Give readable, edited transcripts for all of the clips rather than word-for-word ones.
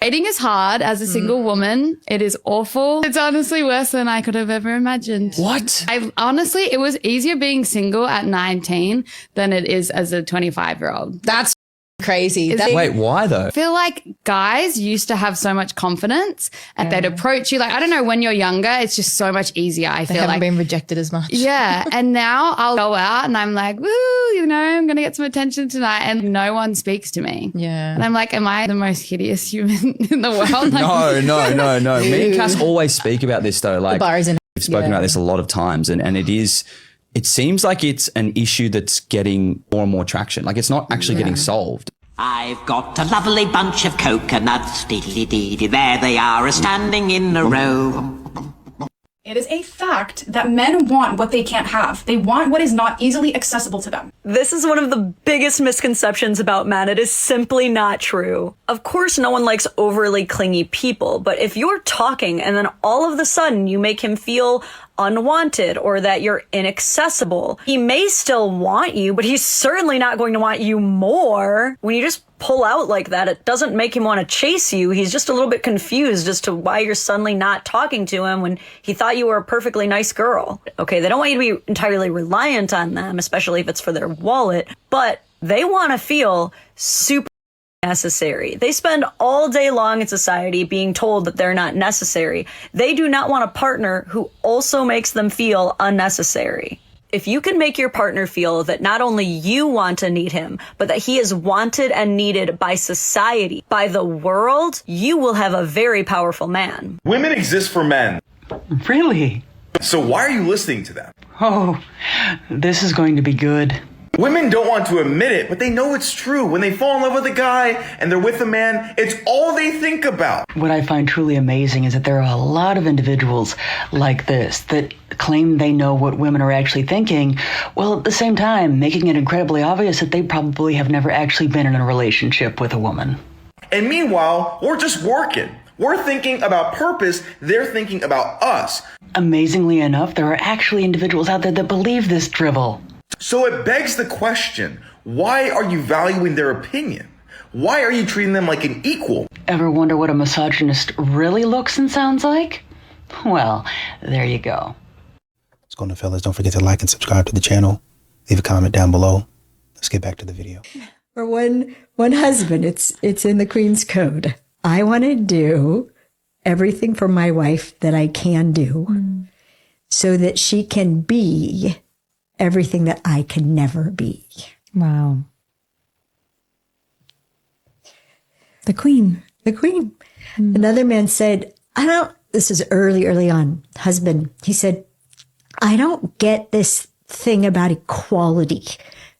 Dating is hard as a single woman. It is awful. It's honestly worse than I could have ever imagined. What? Honestly, it was easier being single at 19 than it is as a 25-year-old. That's crazy. Wait, why though? I feel like guys used to have so much confidence and they'd approach you. Like, I don't know, when you're younger, it's just so much easier. I They feel haven't like been rejected as much. yeah. And now I'll go out and I'm like, woo, you know, I'm going to get some attention tonight. And no one speaks to me. Yeah. And I'm like, am I the most hideous human in the world? Like, No. Me and Cass always speak about this though. Like, we've spoken about this a lot of times and it seems like it's an issue that's getting more and more traction. Like it's not actually getting solved. I've got a lovely bunch of coconuts, dee-dee-dee-dee, there they are, standing in a row. It is a fact that men want what they can't have. They want what is not easily accessible to them. This is one of the biggest misconceptions about men. It is simply not true. Of course, no one likes overly clingy people, but if you're talking and then all of a sudden you make him feel unwanted or that you're inaccessible, he may still want you, but he's certainly not going to want you more. When you just pull out like that, it doesn't make him want to chase you. He's just a little bit confused as to why you're suddenly not talking to him when he thought you were a perfectly nice girl. Okay, they don't want you to be entirely reliant on them, especially if it's for their wallet, but they want to feel super necessary. They spend all day long in society being told that they're not necessary. They do not want a partner who also makes them feel unnecessary. If you can make your partner feel that not only you want and need him, but that he is wanted and needed by society, by the world, you will have a very powerful man. Women exist for men. Really? So why are you listening to them? Oh, this is going to be good. Women don't want to admit it, but they know it's true. When they fall in love with a guy and they're with a man, it's all they think about. What I find truly amazing is that there are a lot of individuals like this that claim they know what women are actually thinking, while at the same time making it incredibly obvious that they probably have never actually been in a relationship with a woman. And meanwhile, we're just working. We're thinking about purpose. They're thinking about us. Amazingly enough, there are actually individuals out there that believe this drivel. So it begs the question, why are you valuing their opinion? Why are you treating them like an equal? Ever wonder what a misogynist really looks and sounds like? Well, there you go. What's going on, fellas? Don't forget to like and subscribe to the channel. Leave a comment down below. Let's get back to the video. For one husband, it's in the Queen's Code. I want to do everything for my wife that I can do so that she can be everything that I can never be. Wow. The Queen. Another man said, this is early on, husband. He said, I don't get this thing about equality,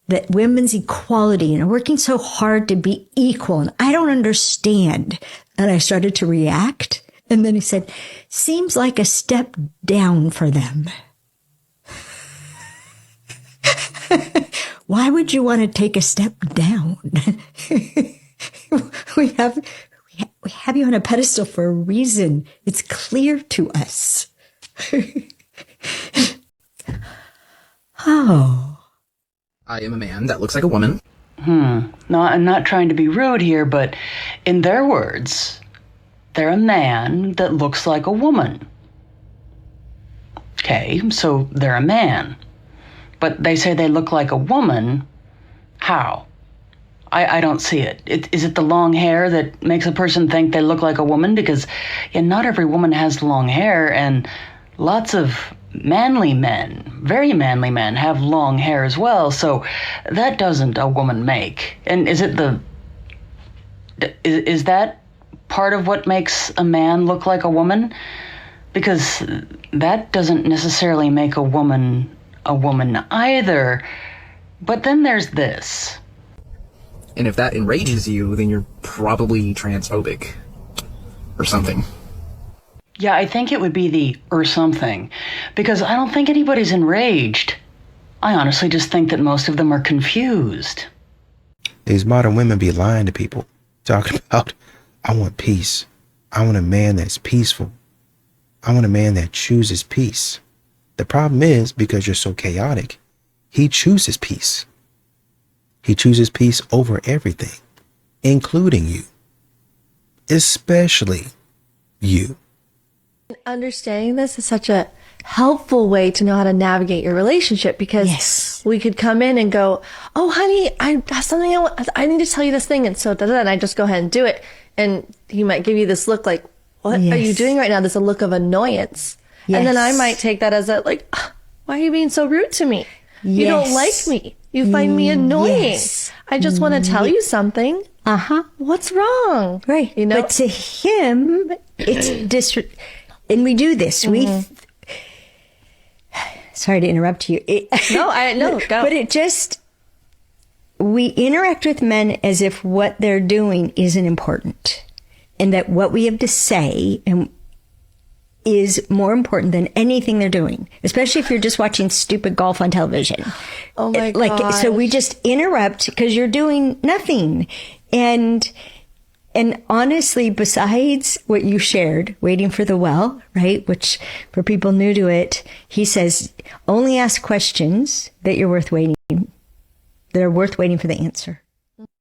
that women's equality and working so hard to be equal. And I don't understand. And I started to react. And then he said, seems like a step down for them. Why would you want to take a step down? We have you on a pedestal for a reason. It's clear to us. Oh. I am a man that looks like a woman. No, I'm not trying to be rude here, but in their words, they're a man that looks like a woman. Okay, so they're a man. But they say they look like a woman. How? I don't see it. Is it the long hair that makes a person think they look like a woman? Because not every woman has long hair, and lots of manly men, very manly men, have long hair as well. So that doesn't a woman make. And is that part of what makes a man look like a woman? Because that doesn't necessarily make a woman either. But then there's this. And if that enrages you, then you're probably transphobic. Or something. Yeah, I think it would be the or something. Because I don't think anybody's enraged. I honestly just think that most of them are confused. These modern women be lying to people. Talking about, I want peace. I want a man that's peaceful. I want a man that chooses peace. The problem is, because you're so chaotic, he chooses peace. He chooses peace over everything, including you. especially you. Understanding this is such a helpful way to know how to navigate your relationship, because we could come in and go, oh, honey, I have something I need to tell you this thing. And so, and I just go ahead and do it. And he might give you this look like, what are you doing right now? There's a look of annoyance. And then I might take that as a like, why are you being so rude to me? You don't like me. You find me annoying. I just want to tell you something. What's wrong? Right. You know, but to him, it's and we do this. Sorry to interrupt you. No, go. But we interact with men as if what they're doing isn't important, and that what we have to say is more important than anything they're doing, especially if you're just watching stupid golf on television. Oh my God. So we just interrupt because you're doing nothing. And honestly, besides what you shared, waiting for the well, right? Which for people new to it, he says, only ask questions that are worth waiting for the answer.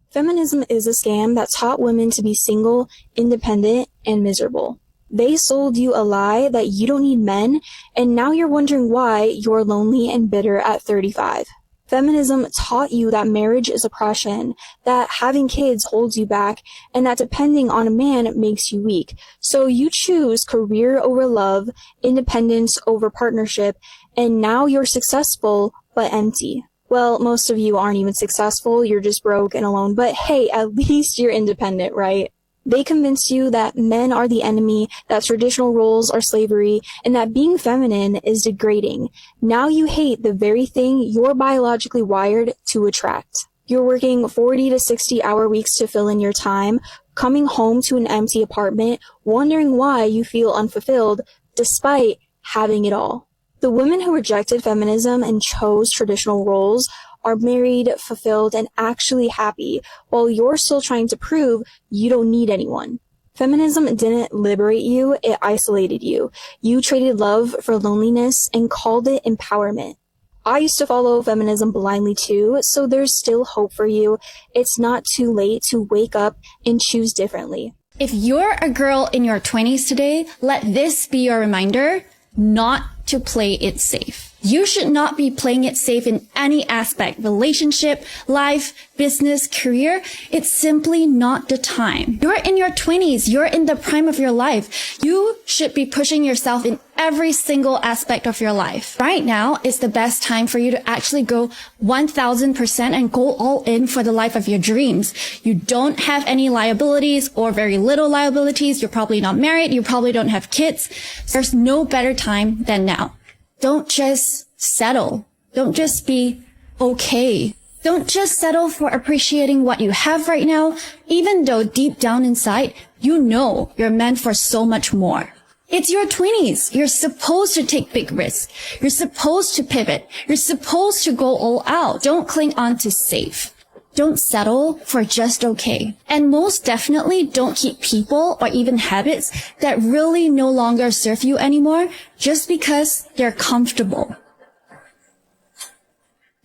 Feminism is a scam that taught women to be single, independent, and miserable. They sold you a lie that you don't need men, and now you're wondering why you're lonely and bitter at 35. Feminism taught you that marriage is oppression, that having kids holds you back, and that depending on a man makes you weak. So you choose career over love, independence over partnership, and now you're successful but empty. Well, most of you aren't even successful, you're just broke and alone, but hey, at least you're independent, right? They convince you that men are the enemy, that traditional roles are slavery, and that being feminine is degrading. Now you hate the very thing you're biologically wired to attract. You're working 40 to 60-hour weeks to fill in your time, coming home to an empty apartment, wondering why you feel unfulfilled, despite having it all. The women who rejected feminism and chose traditional roles are married, fulfilled, and actually happy, while you're still trying to prove you don't need anyone. Feminism didn't liberate you, it isolated you. You traded love for loneliness and called it empowerment. I used to follow feminism blindly too, so there's still hope for you. It's not too late to wake up and choose differently. If you're a girl in your 20s today, let this be your reminder not to play it safe. You should not be playing it safe in any aspect, relationship, life, business, career. It's simply not the time. You're in your 20s. You're in the prime of your life. You should be pushing yourself in every single aspect of your life. Right now is the best time for you to actually go 1000% and go all in for the life of your dreams. You don't have any liabilities or very little liabilities. You're probably not married. You probably don't have kids. There's no better time than now. Don't just settle. Don't just be okay. Don't just settle for appreciating what you have right now, even though deep down inside, you know you're meant for so much more. It's your 20s. You're supposed to take big risks. You're supposed to pivot. You're supposed to go all out. Don't cling on to safe. Don't settle for just okay. And most definitely don't keep people or even habits that really no longer serve you anymore just because they're comfortable.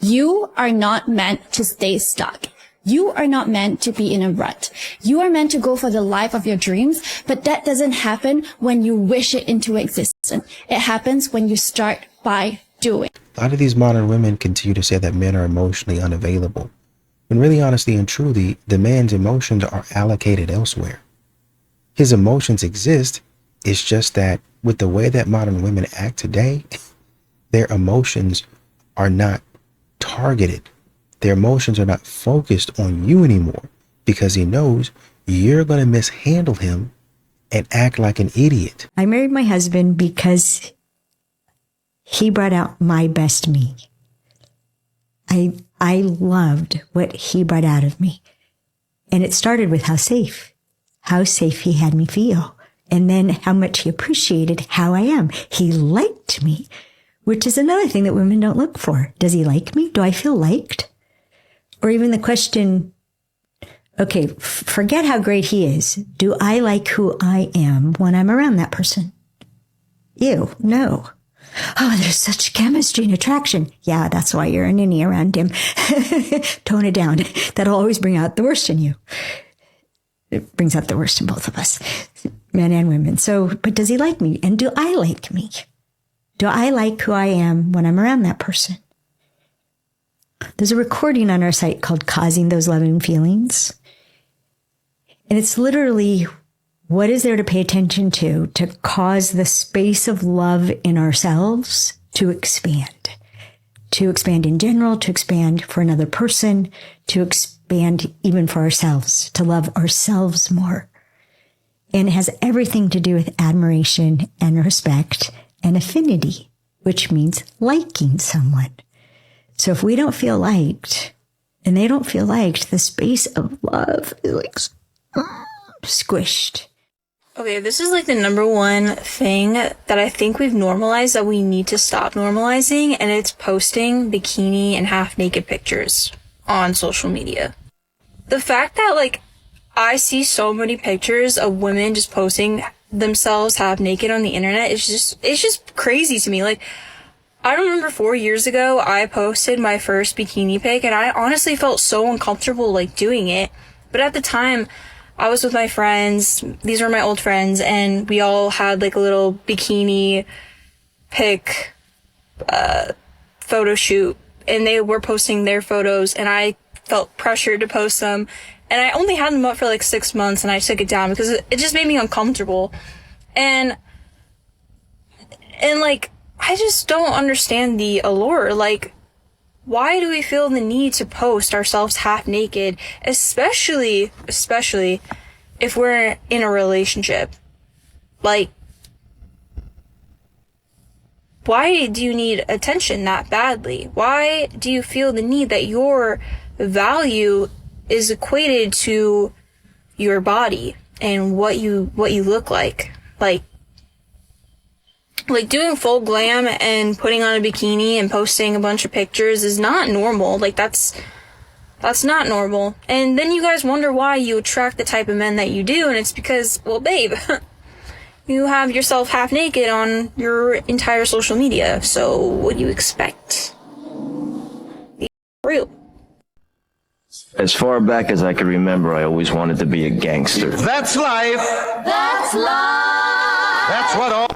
You are not meant to stay stuck. You are not meant to be in a rut. You are meant to go for the life of your dreams, but that doesn't happen when you wish it into existence. It happens when you start by doing. A lot of these modern women continue to say that men are emotionally unavailable. When really, honestly, and truly, the man's emotions are allocated elsewhere. His emotions exist. It's just that with the way that modern women act today, their emotions are not targeted. Their emotions are not focused on you anymore because he knows you're going to mishandle him and act like an idiot. I married my husband because he brought out my best me. I loved what he brought out of me. And it started with how safe he had me feel. And then how much he appreciated how I am. He liked me, which is another thing that women don't look for. Does he like me? Do I feel liked? Or even the question, okay, forget how great he is. Do I like who I am when I'm around that person? Ew, no. Oh, there's such chemistry and attraction. Yeah, that's why you're a ninny around him. Tone it down. That'll always bring out the worst in you. it brings out the worst in both of us, men and women. So, but does he like me? And do I like me? Do I like who I am when I'm around that person? There's a recording on our site called Causing Those Loving Feelings. And it's literally, what is there to pay attention to cause the space of love in ourselves to expand in general, to expand for another person, to expand even for ourselves, to love ourselves more. And it has everything to do with admiration and respect and affinity, which means liking someone. So if we don't feel liked and they don't feel liked, the space of love is like squished. Okay, this is like the number one thing that I think we've normalized that we need to stop normalizing, and it's posting bikini and half naked pictures on social media. The fact that like I see so many pictures of women just posting themselves half naked on the internet is just crazy to me. Like, I remember 4 years ago, I posted my first bikini pic, and I honestly felt so uncomfortable, like, doing it. But at the time, I was with my friends. These were my old friends, and we all had, like, a little bikini pic, photo shoot, and they were posting their photos, and I felt pressured to post them. And I only had them up for, like, 6 months, and I took it down because it just made me uncomfortable. And, like, I just don't understand the allure. Like, why do we feel the need to post ourselves half naked, especially if we're in a relationship? Like, why do you need attention that badly? Why do you feel the need that your value is equated to your body and what you look like? Like doing full glam and putting on a bikini and posting a bunch of pictures is not normal. Like, that's not normal. And then you guys wonder why you attract the type of men that you do, and it's because, well, babe, you have yourself half naked on your entire social media, so what do you expect? Be real. As far back as I can remember, I always wanted to be a gangster. That's life. That's life. That's what all...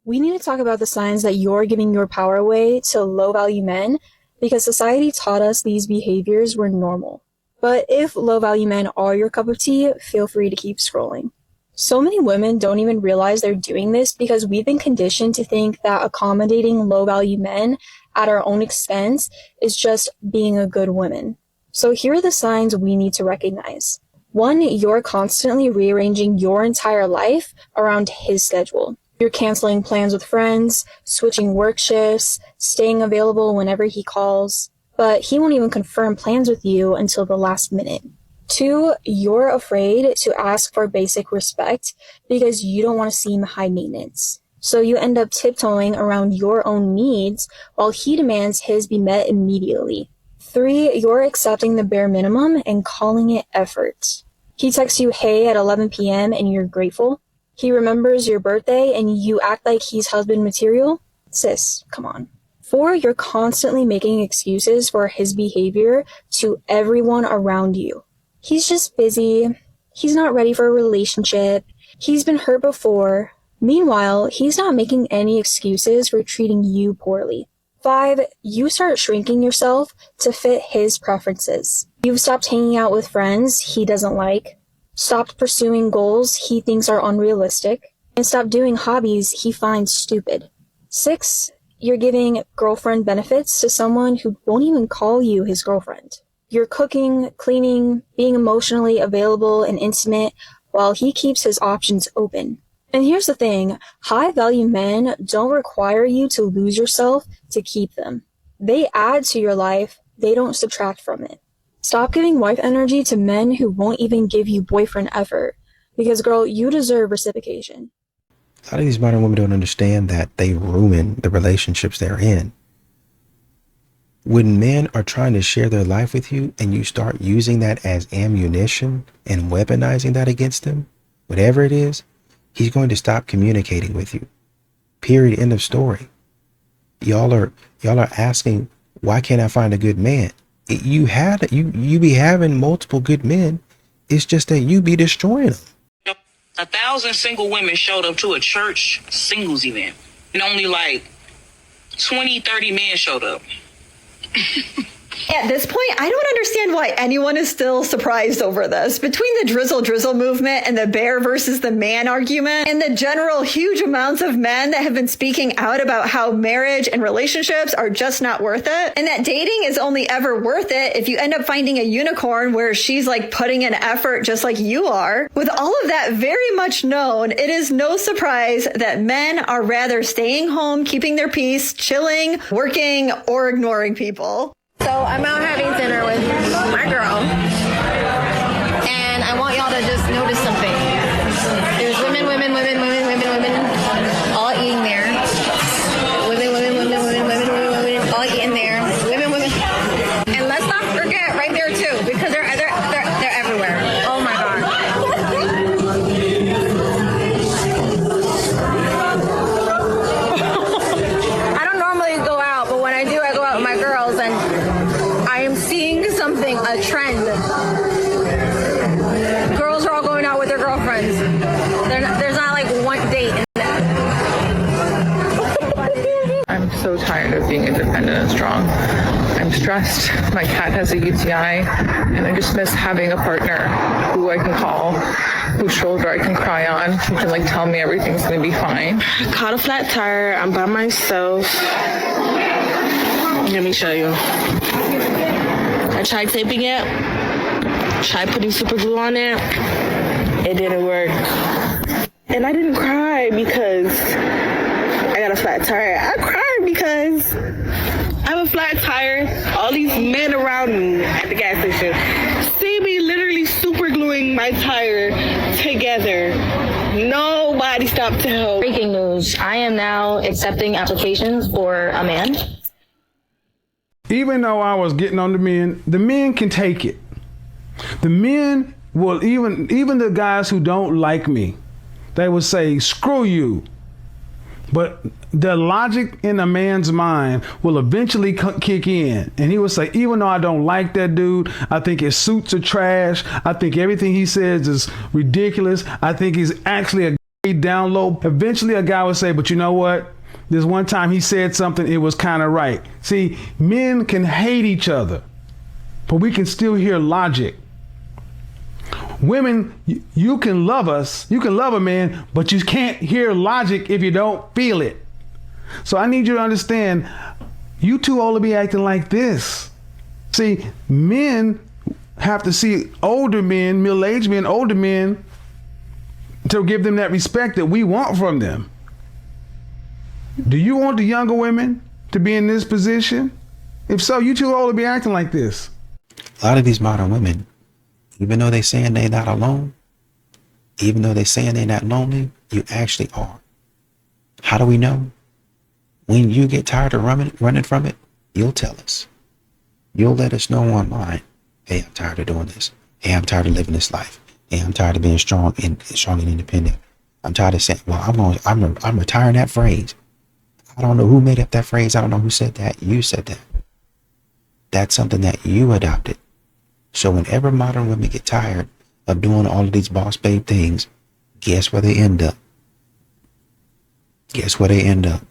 We need to talk about the signs that you're giving your power away to low-value men, because society taught us these behaviors were normal. But if low-value men are your cup of tea, feel free to keep scrolling. So many women don't even realize they're doing this because we've been conditioned to think that accommodating low-value men at our own expense is just being a good woman. So here are the signs we need to recognize. 1, you're constantly rearranging your entire life around his schedule. You're canceling plans with friends, switching work shifts, staying available whenever he calls, but he won't even confirm plans with you until the last minute. 2, you're afraid to ask for basic respect because you don't want to seem high maintenance. So you end up tiptoeing around your own needs while he demands his be met immediately. 3, you're accepting the bare minimum and calling it effort. He texts you, hey, at 11 p.m. and you're grateful. He remembers your birthday and you act like he's husband material? Sis, come on. 4, you're constantly making excuses for his behavior to everyone around you. He's just busy. He's not ready for a relationship. He's been hurt before. Meanwhile, he's not making any excuses for treating you poorly. 5, you start shrinking yourself to fit his preferences. You've stopped hanging out with friends he doesn't like, stopped pursuing goals he thinks are unrealistic, and stopped doing hobbies he finds stupid. 6, you're giving girlfriend benefits to someone who won't even call you his girlfriend. You're cooking, cleaning, being emotionally available and intimate while he keeps his options open. And here's the thing, high-value men don't require you to lose yourself to keep them. They add to your life, they don't subtract from it. Stop giving wife energy to men who won't even give you boyfriend effort. Because, girl, you deserve reciprocation. A lot of these modern women don't understand that they ruin the relationships they're in. When men are trying to share their life with you and you start using that as ammunition and weaponizing that against them, whatever it is, he's going to stop communicating with you. Period. End of story. Y'all are asking, why can't I find a good man? You be having multiple good men. It's just that you be destroying them. 1,000 single women showed up to a church singles event, and only like 20, 30 men showed up. At this point, I don't understand why anyone is still surprised over this. Between the drizzle movement and the bear versus the man argument, and the general huge amounts of men that have been speaking out about how marriage and relationships are just not worth it, and that dating is only ever worth it if you end up finding a unicorn where she's like putting in effort just like you are. With all of that very much known, it is no surprise that men are rather staying home, keeping their peace, chilling, working, or ignoring people. So I'm out having dinner with my girl, and I want y'all to just notice something. There's women, all eating there. Women, all eating there. Women. And let's not forget right there too, because they're everywhere. Oh my God. I don't normally go out, but when I do, I go out with my girls, and I am seeing something, a trend. Girls are all going out with their girlfriends. There's not like one date. I'm so tired of being independent and strong. I'm stressed. My cat has a UTI, and I just miss having a partner who I can call, whose shoulder I can cry on, who can like tell me everything's gonna be fine. I caught a flat tire. I'm by myself. Let me show you. I tried taping it, tried putting super glue on it. It didn't work. And I didn't cry because I got a flat tire. I cried because I have a flat tire. All these men around me at the gas station see me literally super gluing my tire together. Nobody stopped to help. Breaking news. I am now accepting applications for a man. Even though I was getting on the men can take it. The men will, even the guys who don't like me, they will say, screw you. But the logic in a man's mind will eventually kick in. And he will say, even though I don't like that dude, I think his suits are trash. I think everything he says is ridiculous. I think he's actually a gay down low. Eventually a guy will say, but you know what? This one time he said something, it was kind of right. See, men can hate each other, but we can still hear logic. Women, you can love us, you can love a man, but you can't hear logic if you don't feel it. So I need you to understand, you too old to be acting like this. See, men have to see older men, middle-aged men, older men, to give them that respect that we want from them. Do you want the younger women to be in this position? If so, you too old to be acting like this. A lot of these modern women, even though they're saying they're not alone, even though they're saying they're not lonely, you actually are. How do we know? When you get tired of running from it, you'll tell us. You'll let us know online. Hey, I'm tired of doing this. Hey, I'm tired of living this life. Hey, I'm tired of being strong and independent. I'm tired of saying, well, I'm retiring that phrase. I don't know who made up that phrase. I don't know who said that. You said that. That's something that you adopted. So whenever modern women get tired of doing all of these boss babe things, guess where they end up? Guess where they end up?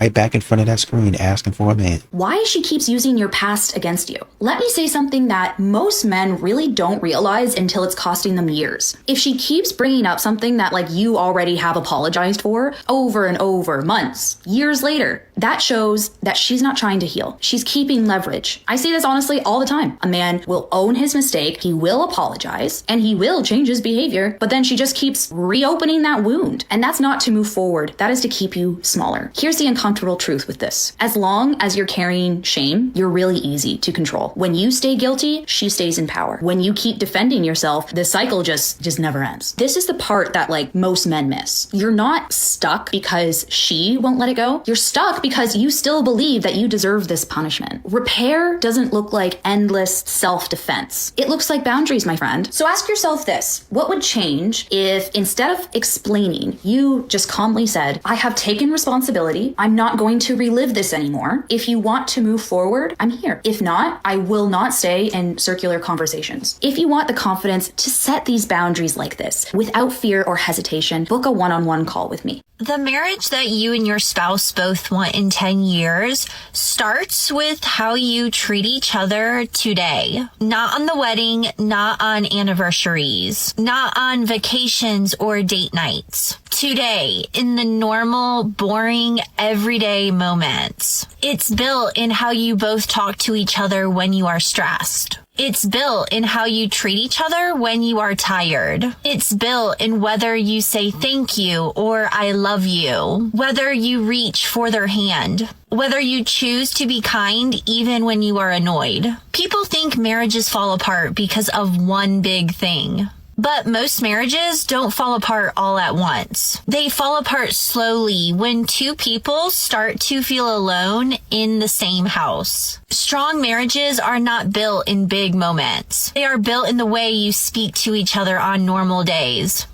Right back in front of that screen asking for a man. Why she keeps using your past against you? Let me say something that most men really don't realize until it's costing them years. If she keeps bringing up something that like you already have apologized for over and over, months, years later, that shows that she's not trying to heal. She's keeping leverage. I say this honestly all the time. A man will own his mistake, he will apologize, and he will change his behavior, but then she just keeps reopening that wound. And that's not to move forward. That is to keep you smaller. Here's the uncomfortable truth with this. As long as you're carrying shame, you're really easy to control. When you stay guilty, she stays in power. When you keep defending yourself, the cycle just never ends. This is the part that like most men miss. You're not stuck because she won't let it go. You're stuck because you still believe that you deserve this punishment. Repair doesn't look like endless self-defense. It looks like boundaries, my friend. So ask yourself this: what would change if instead of explaining, you just calmly said, I have taken responsibility. I'm not going to relive this anymore. If you want to move forward, I'm here. If not, I will not stay in circular conversations. If you want the confidence to set these boundaries like this without fear or hesitation, book a one-on-one call with me. The marriage that you and your spouse both want in 10 years starts with how you treat each other today. Not on the wedding, not on anniversaries, not on vacations or date nights. Today, in the normal, boring, everyday moments. It's built in how you both talk to each other when you are stressed. It's built in how you treat each other when you are tired. It's built in whether you say thank you or I love you, whether you reach for their hand, whether you choose to be kind even when you are annoyed. People think marriages fall apart because of one big thing. But most marriages don't fall apart all at once. They fall apart slowly when two people start to feel alone in the same house. Strong marriages are not built in big moments. They are built in the way you speak to each other on normal days.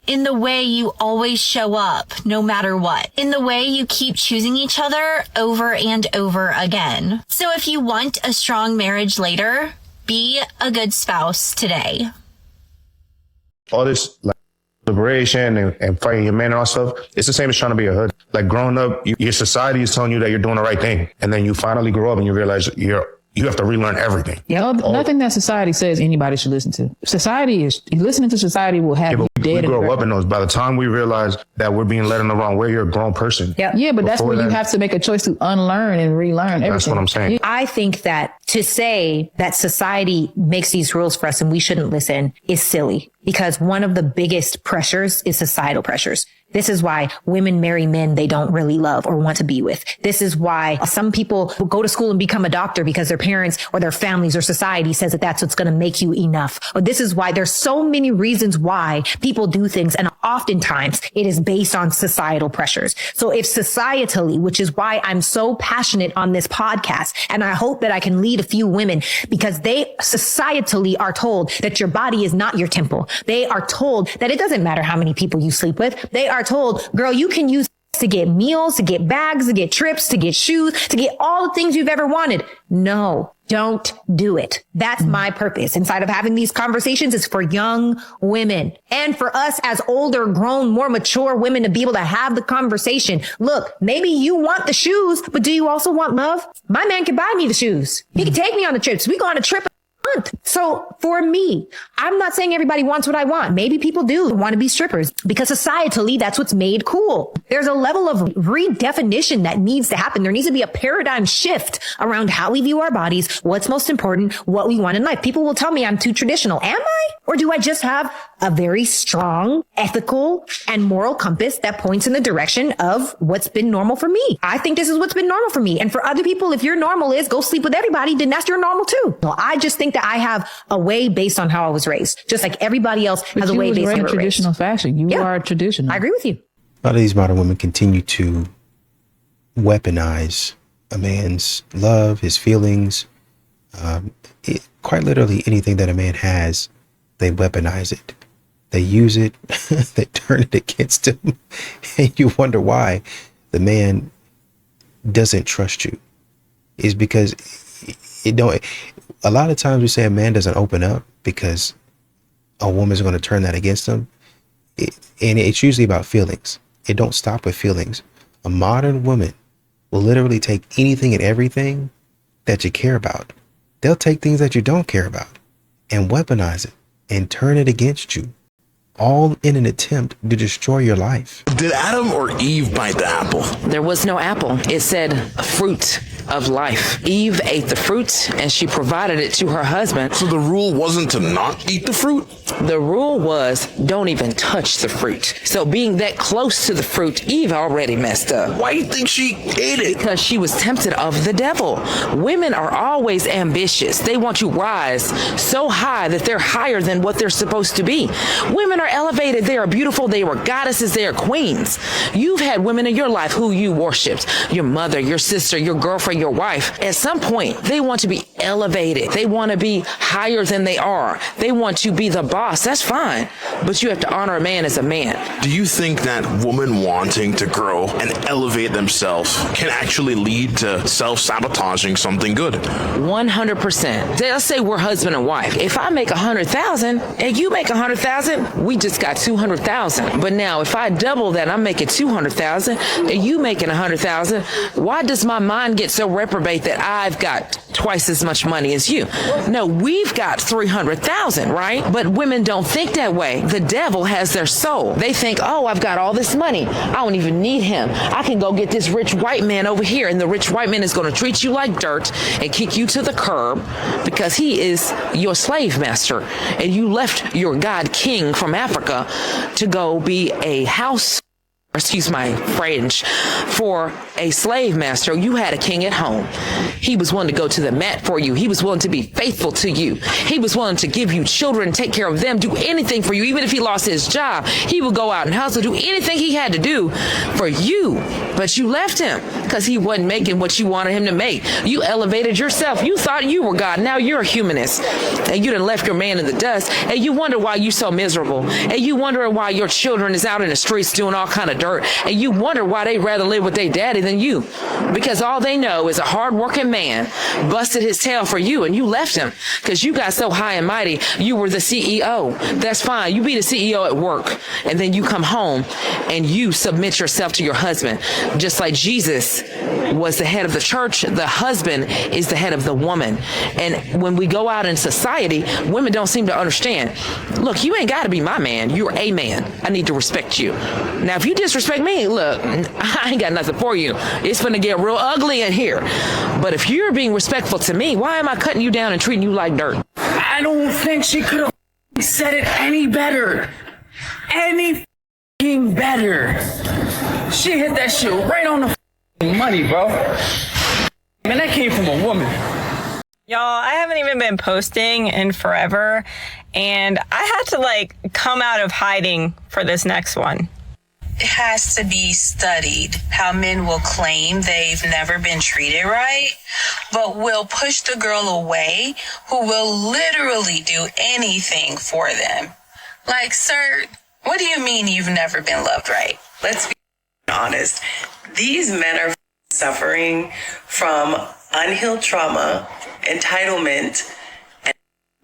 In the way you always show up, no matter what. In the way you keep choosing each other over and over again. So if you want a strong marriage later, be a good spouse today. All this like liberation and fighting your man and all stuff, it's the same as trying to be a hood. Like growing up, your society is telling you that you're doing the right thing. And then you finally grow up and you realize you have to relearn everything. Yeah, nothing that society says anybody should listen to. Listening to society will have you dead. We grow up in those. By the time we realize that we're being led in the wrong way, you're a grown person. Yeah, but that's where you have to make a choice to unlearn and relearn everything. That's what I'm saying. I think that to say that society makes these rules for us and we shouldn't listen is silly, because one of the biggest pressures is societal pressures. This is why women marry men they don't really love or want to be with. This is why some people go to school and become a doctor because their parents or their families or society says that that's what's going to make you enough. Or this is why there's so many reasons why people do things. And oftentimes it is based on societal pressures. So if societally, which is why I'm so passionate on this podcast, and I hope that I can lead a few women, because they societally are told that your body is not your temple. They are told that it doesn't matter how many people you sleep with. They are told, girl, you can use to get meals, to get bags, to get trips, to get shoes, to get all the things you've ever wanted. No, don't do it. That's my purpose inside of having these conversations, is for young women and for us as older, grown, more mature women to be able to have the conversation. Look, maybe you want the shoes, but do you also want love? My man can buy me the shoes. He can take me on the trips. We go on a trip. So for me, I'm not saying everybody wants what I want. Maybe people do want to be strippers because societally that's what's made cool. There's a level of redefinition that needs to happen. There needs to be a paradigm shift around how we view our bodies, what's most important, what we want in life. People will tell me I'm too traditional. Am I? Or do I just have a very strong ethical and moral compass that points in the direction of what's been normal for me? I think this is what's been normal for me. And for other people, if your normal is go sleep with everybody, then that's your normal too. So I just think that I have a way based on how I was raised, just like everybody else has a way based on how traditional fashion. You are traditional. I agree with you. A lot of these modern women continue to weaponize a man's love, his feelings, quite literally anything that a man has, they weaponize it. They use it, they turn it against him, and you wonder why the man doesn't trust you. Is because a lot of times we say a man doesn't open up because a woman's going to turn that against him. And it's usually about feelings. It don't stop with feelings. A modern woman will literally take anything and everything that you care about. They'll take things that you don't care about and weaponize it and turn it against you, all in an attempt to destroy your life. Did Adam or Eve bite the apple? There was no apple. It said fruit of life. Eve ate the fruit and she provided it to her husband. So the rule wasn't to not eat the fruit? The rule was don't even touch the fruit. So being that close to the fruit, Eve already messed up. Why do you think she ate it? Because she was tempted of the devil. Women are always ambitious. They want to rise so high that they're higher than what they're supposed to be. Women are elevated. They are beautiful. They were goddesses. They are queens. You've had women in your life who you worshipped. Your mother, your sister, your girlfriend, your wife. At some point, they want to be elevated. They want to be higher than they are. They want to be the boss. That's fine. But you have to honor a man as a man. Do you think that women wanting to grow and elevate themselves can actually lead to self-sabotaging something good? 100%. Let's say we're husband and wife. If I make 100,000 and you make 100,000, we just got 200,000. But now if I double that, I'm making 200,000 and you making 100,000, why does my mind get so reprobate that I've got twice as much money as you? No, we've got 300,000, right? But women don't think that way. The devil has their soul. They think, oh, I've got all this money. I don't even need him. I can go get this rich white man over here, and the rich white man is going to treat you like dirt and kick you to the curb because he is your slave master. And you left your God king from Africa to go be a house, excuse my French, for a slave master. You had a king at home. He was willing to go to the mat for you. He was willing to be faithful to you. He was willing to give you children, take care of them, do anything for you. Even if he lost his job, he would go out and hustle, do anything he had to do for you. But you left him because he wasn't making what you wanted him to make. You elevated yourself. You thought you were God. Now you're a humanist. And you done left your man in the dust. And you wonder why you're so miserable. And you wonder why your children is out in the streets doing all kind of dirt. And you wonder why they rather live with their daddy than you. Because all they know is a hard-working man busted his tail for you and you left him because you got so high and mighty. You were the CEO. That's fine. You be the CEO at work. And then you come home and you submit yourself to your husband. Just like Jesus was the head of the church, the husband is the head of the woman. And when we go out in society, women don't seem to understand. Look, you ain't got to be my man. You're a man. I need to respect you. Now, if you disrespect me, look, I ain't got nothing for you. It's going to get real ugly in here. But if you're being respectful to me, why am I cutting you down and treating you like dirt? I don't think she could have said it any better. Any better. She hit that shit right on the money, bro. Man, that came from a woman. Y'all, I haven't even been posting in forever, and I had to come out of hiding for this next one. It has to be studied how men will claim they've never been treated right, but will push the girl away who will literally do anything for them. Like, sir, what do you mean you've never been loved right? Let's be honest. These men are suffering from unhealed trauma, entitlement, and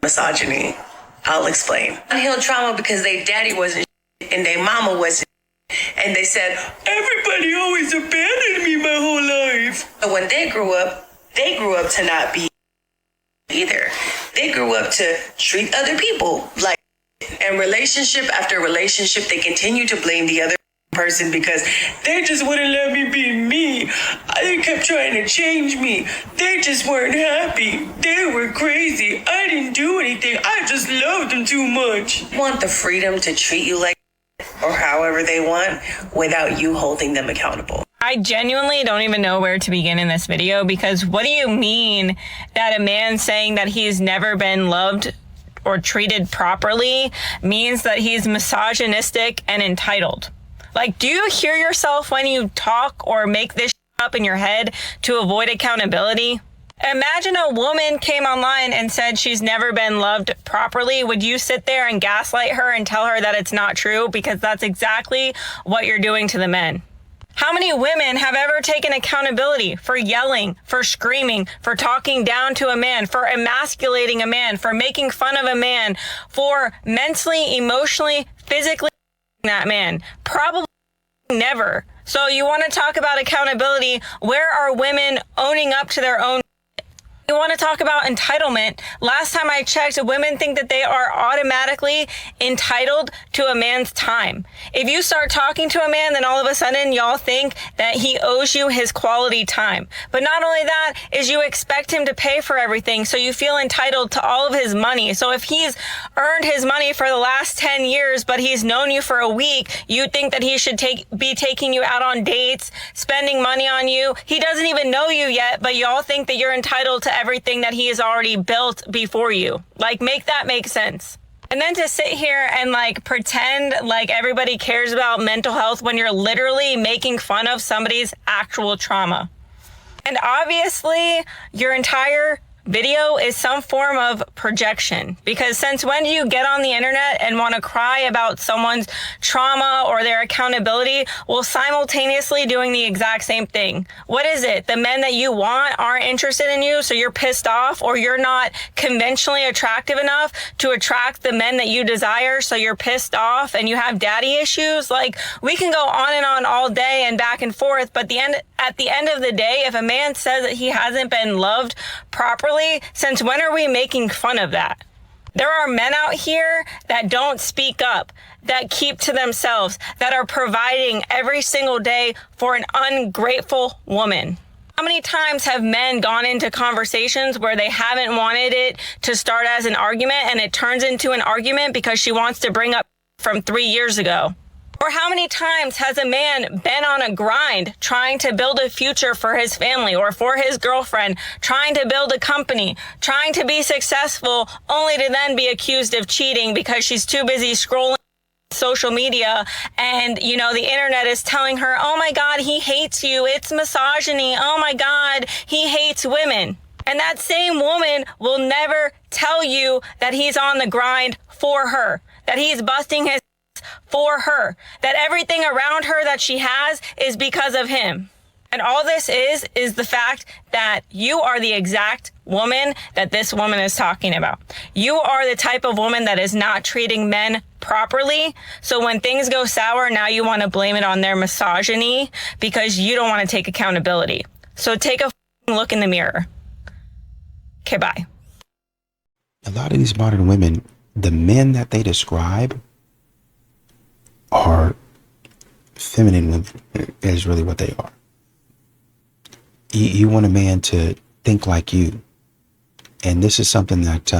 misogyny. I'll explain. Unhealed trauma because their daddy wasn't and their mama wasn't. And they said, everybody always abandoned me my whole life. But when they grew up to not be either. They grew up to treat other people like, and relationship after relationship, they continue to blame the other person because they just wouldn't let me be me. They kept trying to change me. They just weren't happy. They were crazy. I didn't do anything. I just loved them too much. Want the freedom to treat you like or however they want without you holding them accountable. I genuinely don't even know where to begin in this video because what do you mean that a man saying that he's never been loved or treated properly means that he's misogynistic and entitled? Like, do you hear yourself when you talk or make this up in your head to avoid accountability? Imagine a woman came online and said she's never been loved properly. Would you sit there and gaslight her and tell her that it's not true? Because that's exactly what you're doing to the men. How many women have ever taken accountability for yelling, for screaming, for talking down to a man, for emasculating a man, for making fun of a man, for mentally, emotionally, physically that man? Probably never. So you want to talk about accountability? Where are women owning up to their own? You want to talk about entitlement? Last time I checked, women think that they are automatically entitled to a man's time. If you start talking to a man, then all of a sudden y'all think that he owes you his quality time. But not only that, is you expect him to pay for everything, so you feel entitled to all of his money. So if he's earned his money for the last 10 years, but he's known you for a week, you think that he should be taking you out on dates, spending money on you. He doesn't even know you yet, but y'all think that you're entitled to everything that he has already built before you. Like, make that make sense. And then to sit here and pretend like everybody cares about mental health when you're literally making fun of somebody's actual trauma. And obviously your entire video is some form of projection. Because since when do you get on the internet and want to cry about someone's trauma or their accountability while simultaneously doing the exact same thing? What is it? The men that you want aren't interested in you, so you're pissed off, or you're not conventionally attractive enough to attract the men that you desire, so you're pissed off and you have daddy issues? Like, we can go on and on all day and back and forth, but at the end of the day, if a man says that he hasn't been loved properly, since when are we making fun of that? There are men out here that don't speak up, that keep to themselves, that are providing every single day for an ungrateful woman. How many times have men gone into conversations where they haven't wanted it to start as an argument and it turns into an argument because she wants to bring up from 3 years ago? Or how many times has a man been on a grind trying to build a future for his family or for his girlfriend, trying to build a company, trying to be successful, only to then be accused of cheating because she's too busy scrolling social media and, you know, the internet is telling her, oh my God, he hates you. It's misogyny. Oh my God, he hates women. And that same woman will never tell you that he's on the grind for her, that he's busting his for her, that everything around her that she has is because of him. And all this is the fact that you are the exact woman that this woman is talking about. You are the type of woman that is not treating men properly. So when things go sour, now you want to blame it on their misogyny because you don't want to take accountability. So take a look in the mirror. Okay, bye. A lot of these modern women, the men that they describe are feminine women, is really what they are. You want a man to think like you. And this is something that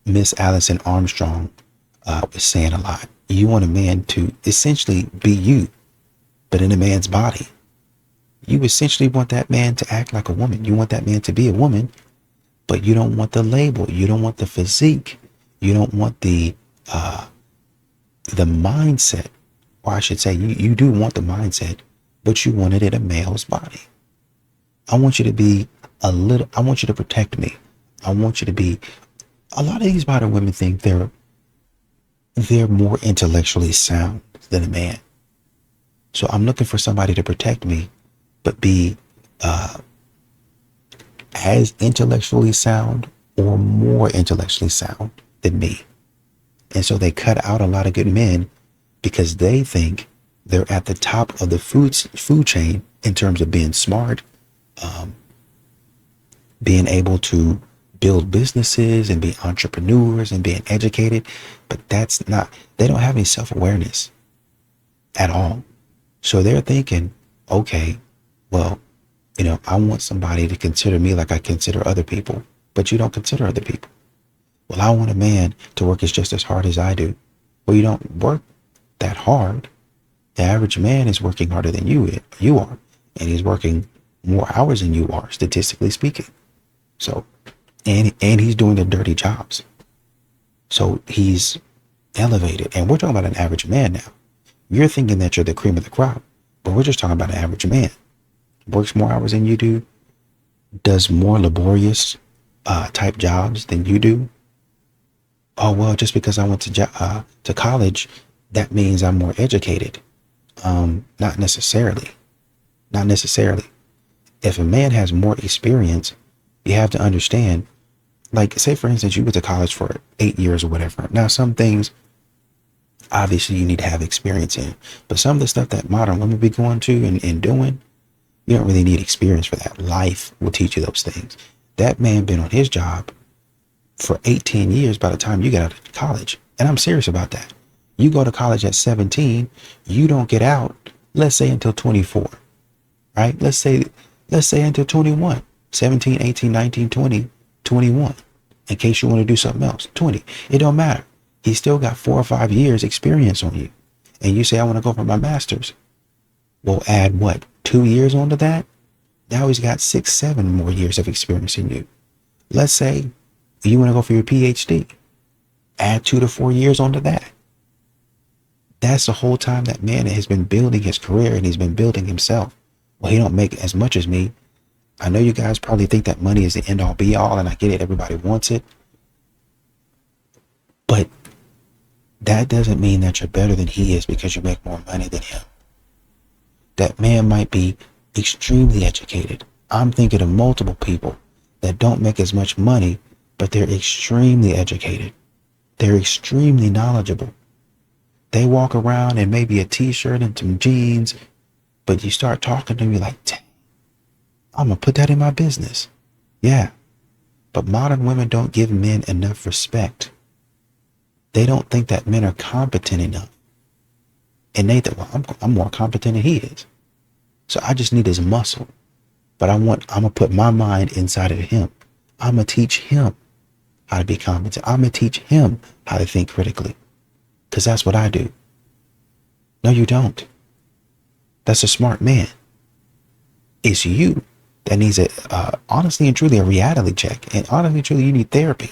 Miss Alison Armstrong was saying a lot. You want a man to essentially be you, but in a man's body. You essentially want that man to act like a woman. You want that man to be a woman, but you don't want the label. You don't want the physique. You don't want the mindset, or I should say you do want the mindset, but you want it in a male's body. I want you to be I want you to protect me. I want you to be, a lot of these modern women think they're more intellectually sound than a man. So I'm looking for somebody to protect me, but be as intellectually sound or more intellectually sound than me. And so they cut out a lot of good men because they think they're at the top of the food chain in terms of being smart, being able to build businesses and be entrepreneurs and being educated. But that's not, they don't have any self-awareness at all. So they're thinking, okay, well, you know, I want somebody to consider me like I consider other people, but you don't consider other people. Well, I want a man to work just as hard as I do. Well, you don't work that hard. The average man is working harder than you are, and he's working more hours than you are, statistically speaking. So, and he's doing the dirty jobs. So he's elevated, and we're talking about an average man now. You're thinking that you're the cream of the crop, but we're just talking about an average man. Works more hours than you do, does more laborious type jobs than you do. Oh, well, just because I went to college, that means I'm more educated. Not necessarily. Not necessarily. If a man has more experience, you have to understand, like, say, for instance, you went to college for 8 years or whatever. Now, some things, obviously, you need to have experience in. But some of the stuff that modern women be going to and doing, you don't really need experience for that. Life will teach you those things. That man been on his job for 18 years by the time you get out of college. And I'm serious about that. You go to college at 17, you don't get out, let's say, until 24, right? Let's say until 21, 17, 18, 19, 20, 21, in case you want to do something else, 20. It don't matter. He still got 4 or 5 years experience on you. And you say, I want to go for my master's. Well, add what? 2 years onto that? Now he's got 6, 7 more years of experience in you. Let's say you want to go for your PhD. Add 2 to 4 years onto that. That's the whole time that man has been building his career and he's been building himself. Well, he don't make as much as me. I know you guys probably think that money is the end all be all, and I get it. Everybody wants it. But that doesn't mean that you're better than he is because you make more money than him. That man might be extremely educated. I'm thinking of multiple people that don't make as much money, but they're extremely educated. They're extremely knowledgeable. They walk around in maybe a t-shirt and some jeans, but you start talking to them, you're like, dang, I'm going to put that in my business. Yeah. But modern women don't give men enough respect. They don't think that men are competent enough. And they think, well, I'm more competent than he is. So I just need his muscle. But I'm going to put my mind inside of him. I'm going to teach him how to be competent. I'm going to teach him how to think critically. Because that's what I do. No, you don't. That's a smart man. It's you that needs honestly and truly a reality check. And honestly and truly, you need therapy.